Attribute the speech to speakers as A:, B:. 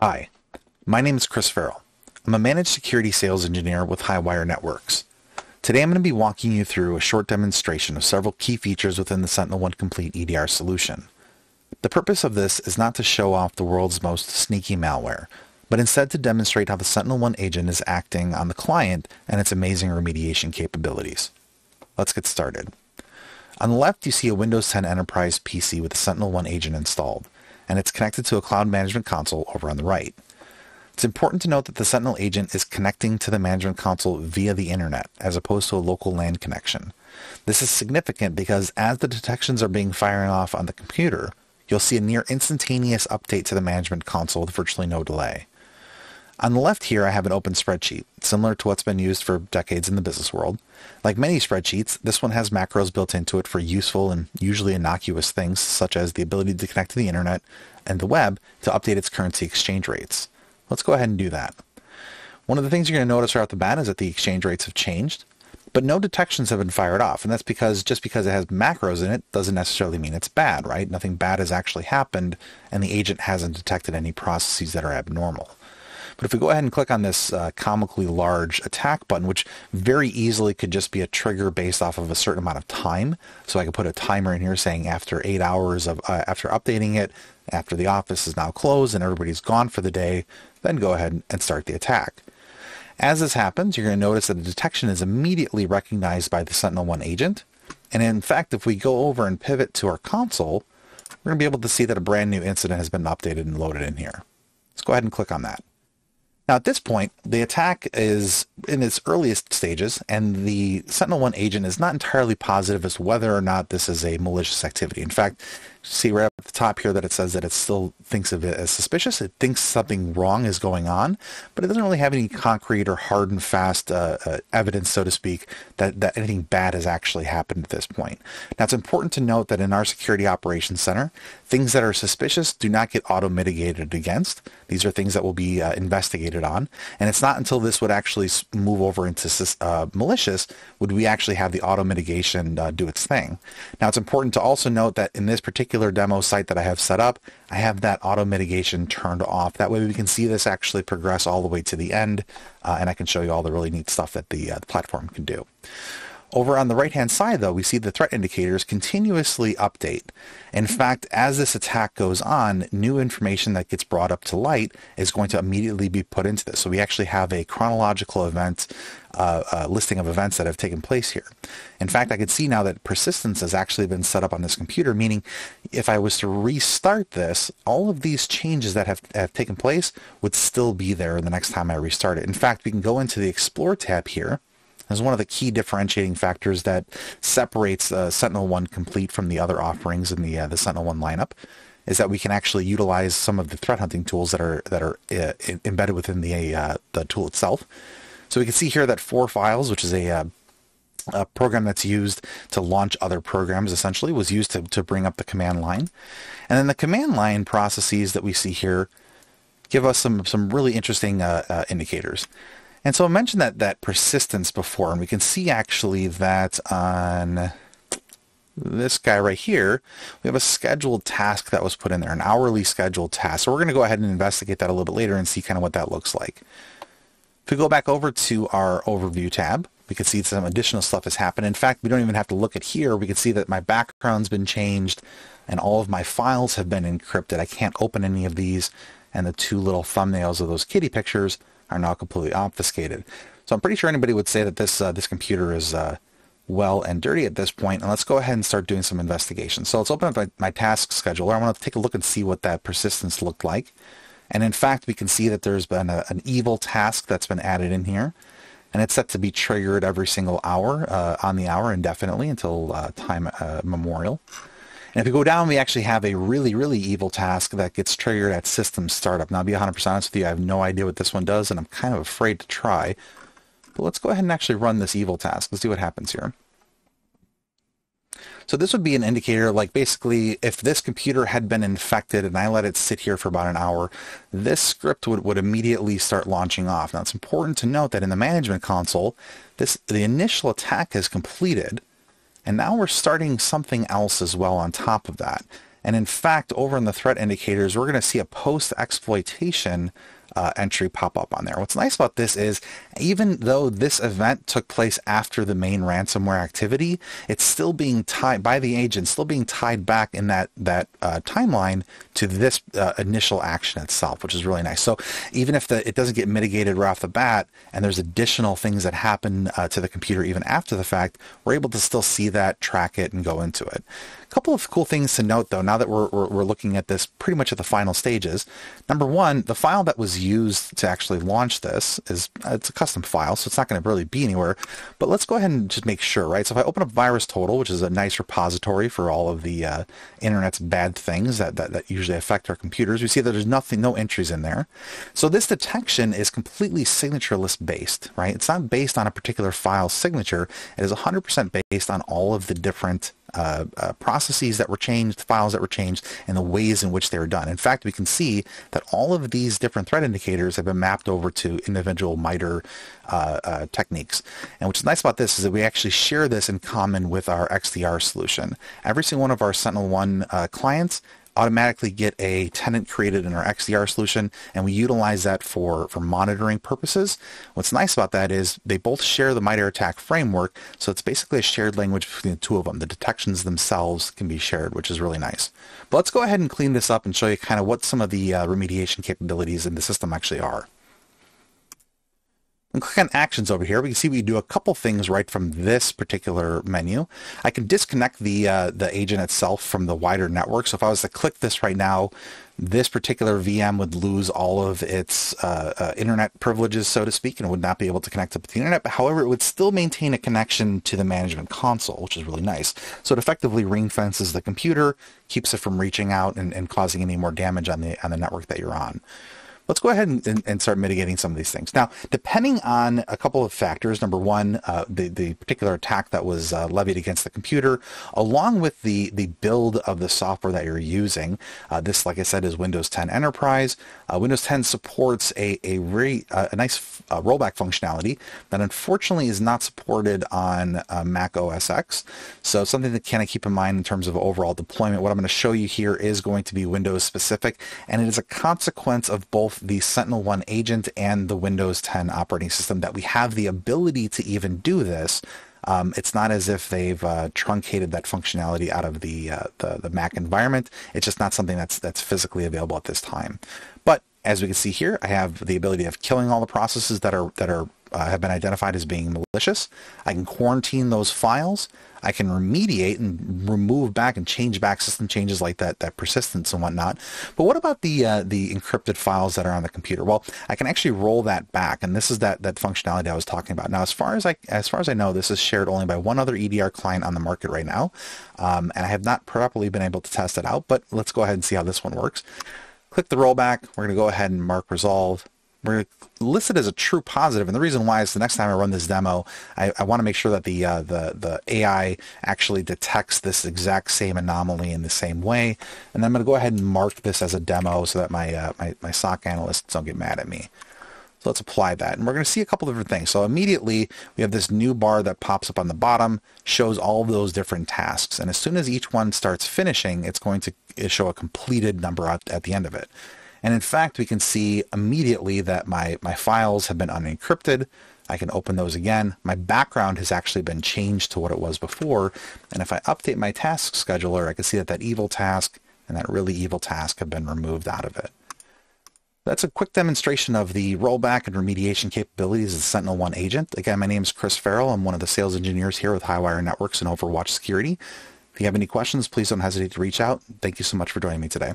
A: Hi, my name is Chris Farrell. I'm a managed security sales engineer with Highwire Networks. Today I'm going to be walking you through a short demonstration of several key features within the SentinelOne Complete EDR solution. The purpose of this is not to show off the world's most sneaky malware, but instead to demonstrate how the SentinelOne agent is acting on the client and its amazing remediation capabilities. Let's get started. On the left, you see a Windows 10 Enterprise PC with the SentinelOne agent installed, and it's connected to a cloud management console over on the right. It's important to note that the Sentinel agent is connecting to the management console via the internet, as opposed to a local LAN connection. This is significant because as the detections are being firing off on the computer, you'll see a near instantaneous update to the management console with virtually no delay. On the left here, I have an open spreadsheet, similar to what's been used for decades in the business world. Like many spreadsheets, this one has macros built into it for useful and usually innocuous things, such as the ability to connect to the internet and the web to update its currency exchange rates. Let's go ahead and do that. One of the things you're going to notice right off the bat is that the exchange rates have changed, but no detections have been fired off. And that's because just because it has macros in it doesn't necessarily mean it's bad, right? Nothing bad has actually happened, and the agent hasn't detected any processes that are abnormal. But if we go ahead and click on this comically large attack button, which very easily could just be a trigger based off of a certain amount of time. So I could put a timer in here saying after 8 hours of after updating it, after the office is now closed and everybody's gone for the day, then go ahead and start the attack. As this happens, you're going to notice that the detection is immediately recognized by the SentinelOne agent. And in fact, if we go over and pivot to our console, we're going to be able to see that a brand new incident has been updated and loaded in here. Let's go ahead and click on that. Now at this point, the attack is in its earliest stages, and the SentinelOne agent is not entirely positive as to whether or not this is a malicious activity. In fact, see right up at the top here that it says that it still thinks of it as suspicious. It thinks something wrong is going on, but it doesn't really have any concrete or hard and fast evidence, so to speak, that anything bad has actually happened at this point. Now, it's important to note that in our Security Operations Center, things that are suspicious do not get auto-mitigated against. These are things that will be investigated on, and it's not until this would actually move over into malicious would we actually have the auto-mitigation do its thing. Now, it's important to also note that in this particular demo site that I have set up, I have that auto mitigation turned off. That way we can see this actually progress all the way to the end, and I can show you all the really neat stuff that the platform can do. Over on the right-hand side, though, we see the threat indicators continuously update. In fact, as this attack goes on, new information that gets brought up to light is going to immediately be put into this. So we actually have a chronological event listing of events that have taken place here. In fact, I can see now that persistence has actually been set up on this computer, meaning if I was to restart this, all of these changes that have taken place would still be there the next time I restart it. In fact, we can go into the Explore tab here. This is one of the key differentiating factors that separates SentinelOne Complete from the other offerings in the SentinelOne lineup, is that we can actually utilize some of the threat hunting tools that are embedded within the tool itself. So we can see here that 4Files, which is a program that's used to launch other programs, essentially, was used to bring up the command line. And then the command line processes that we see here give us some really interesting indicators. And so I mentioned that persistence before, and we can see actually that on this guy right here, we have a scheduled task that was put in there, an hourly scheduled task. So we're going to go ahead and investigate that a little bit later and see kind of what that looks like. If we go back over to our overview tab, we can see some additional stuff has happened. In fact, we don't even have to look at here. We can see that my background's been changed and all of my files have been encrypted. I can't open any of these, and the two little thumbnails of those kitty pictures are now completely obfuscated. So I'm pretty sure anybody would say that this computer is well and dirty at this point. And let's go ahead and start doing some investigation. So let's open up my task scheduler. I want to take a look and see what that persistence looked like. And in fact, we can see that there's been an evil task that's been added in here. And it's set to be triggered every single hour, on the hour indefinitely until time memorial. And if we go down, we actually have a really, really evil task that gets triggered at system startup. Now, I'll be 100% honest with you, I have no idea what this one does, and I'm kind of afraid to try. But let's go ahead and actually run this evil task. Let's see what happens here. So this would be an indicator, like basically if this computer had been infected and I let it sit here for about an hour, this script would immediately start launching off. Now, it's important to note that in the management console, the initial attack is completed, and now we're starting something else as well on top of that. And in fact, over in the threat indicators, we're going to see a post-exploitation entry pop up on there. What's nice about this is even though this event took place after the main ransomware activity, it's still being tied by the agent, still being tied back in that timeline to this initial action itself, which is really nice. So even if it doesn't get mitigated right off the bat, and there's additional things that happen to the computer even after the fact, we're able to still see that, track it, and go into it. A couple of cool things to note, though, now that we're looking at this pretty much at the final stages. Number one, the file that was used to actually launch this it's a custom file, so it's not going to really be anywhere. But let's go ahead and just make sure, right? So if I open up VirusTotal, which is a nice repository for all of the internet's bad things that usually affect our computers, we see that there's no entries in there. So this detection is completely signatureless based, right? It's not based on a particular file signature. It is 100% based on all of the different processes that were changed, files that were changed, and the ways in which they were done. In fact, we can see that all of these different threat indicators have been mapped over to individual MITRE techniques. And what's nice about this is that we actually share this in common with our XDR solution. Every single one of our SentinelOne clients automatically get a tenant created in our XDR solution, and we utilize that for monitoring purposes. What's nice about that is they both share the MITRE ATT&CK framework, so it's basically a shared language between the two of them. The detections themselves can be shared, which is really nice. But let's go ahead and clean this up and show you kind of what some of the remediation capabilities in the system actually are. And click on Actions over here. We can see we can do a couple things right from this particular menu. I can disconnect the agent itself from the wider network. So if I was to click this right now, this particular VM would lose all of its internet privileges, so to speak, and would not be able to connect up to the internet. But however, it would still maintain a connection to the management console, which is really nice. So it effectively ring fences the computer, keeps it from reaching out and causing any more damage on the network that you're on. Let's go ahead and start mitigating some of these things. Now, depending on a couple of factors, number one, the particular attack that was levied against the computer, along with the build of the software that you're using. This, like I said, is Windows 10 Enterprise. Windows 10 supports a nice rollback functionality that unfortunately is not supported on Mac OS X. So something to kind of keep in mind in terms of overall deployment. What I'm going to show you here is going to be Windows specific, and it is a consequence of both the SentinelOne agent and the Windows 10 operating system that we have the ability to even do this. It's not as if they've truncated that functionality out of the Mac environment. It's just not something that's physically available at this time. But as we can see here, I have the ability of killing all the processes that have been identified as being malicious. I can quarantine those files. I can remediate and remove back and change back system changes like that persistence and whatnot. But what about the encrypted files that are on the computer? Well, I can actually roll that back, and this is that functionality I was talking about. Now, as far as I know, this is shared only by one other EDR client on the market right now, and I have not properly been able to test it out. But let's go ahead and see how this one works. Click the rollback. We're going to go ahead and mark resolve. We're going to list it as a true positive, and the reason why is the next time I run this demo, I want to make sure that the AI actually detects this exact same anomaly in the same way, and then I'm going to go ahead and mark this as a demo so that my SOC analysts don't get mad at me. So let's apply that, and we're going to see a couple different things. So immediately we have this new bar that pops up on the bottom, shows all of those different tasks, and as soon as each one starts finishing, it's going to show a completed number at the end of it. And in fact, we can see immediately that my files have been unencrypted. I can open those again. My background has actually been changed to what it was before. And if I update my task scheduler, I can see that evil task and that really evil task have been removed out of it. That's a quick demonstration of the rollback and remediation capabilities of the SentinelOne agent. Again, my name is Chris Farrell. I'm one of the sales engineers here with Highwire Networks and Overwatch Security. If you have any questions, please don't hesitate to reach out. Thank you so much for joining me today.